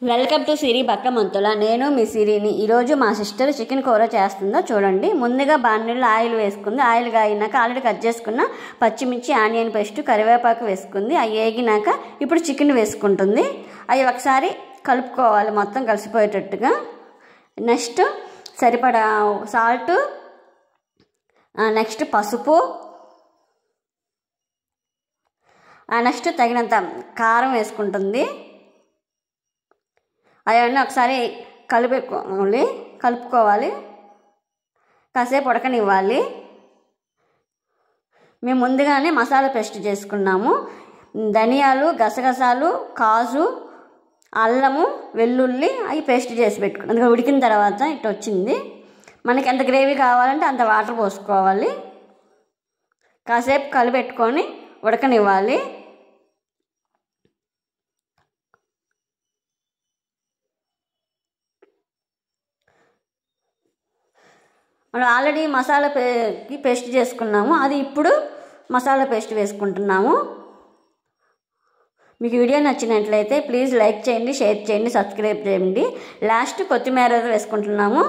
Welcome to సిరి బక్కమంతుల. నేను మీ సిరిని. ఈరోజు మా సిస్టర్ చికెన్ కూర చేస్తుందో చూడండి. ముందుగా బాణలిలో ఆయిల్ వేసుకుంది. ఆయిల్ కాగినాక ఆల్రెడీ కట్ చేసుకున్న పచ్చిమిర్చి, ఆనియన్ పేస్ట్, కరివేపాకు వేసుకుంది. అవి వేగినాక ఇప్పుడు చికెన్ వేసుకుంటుంది. అవి ఒకసారి కలుపుకోవాలి మొత్తం కలిసిపోయేటట్టుగా. నెక్స్ట్ సరిపడా సాల్ట్, నెక్స్ట్ పసుపు, నెక్స్ట్ తగినంత కారం వేసుకుంటుంది. అవన్నీ ఒకసారి కలుపుకోవాలి. కాసేపు ఉడకనివ్వాలి. మేము ముందుగానే మసాలా పేస్ట్ చేసుకున్నాము. ధనియాలు, గసగసాలు, కాజు, అల్లము, వెల్లుల్లి అవి పేస్ట్ చేసి పెట్టుకున్నాం. అందుకని ఉడికిన తర్వాత ఇట్లా వచ్చింది. మనకి ఎంత గ్రేవీ కావాలంటే అంత వాటర్ పోసుకోవాలి. కాసేపు కలిపెట్టుకొని ఉడకనివ్వాలి. మనం ఆల్రెడీ మసాలా పేస్ట్ చేసుకున్నాము. అది ఇప్పుడు మసాలా పేస్ట్ వేసుకుంటున్నాము. మీకు వీడియో నచ్చినట్లయితే ప్లీజ్ లైక్ చేయండి, షేర్ చేయండి, సబ్స్క్రైబ్ చేయండి. లాస్ట్ కొత్తిమీర వేసుకుంటున్నాము.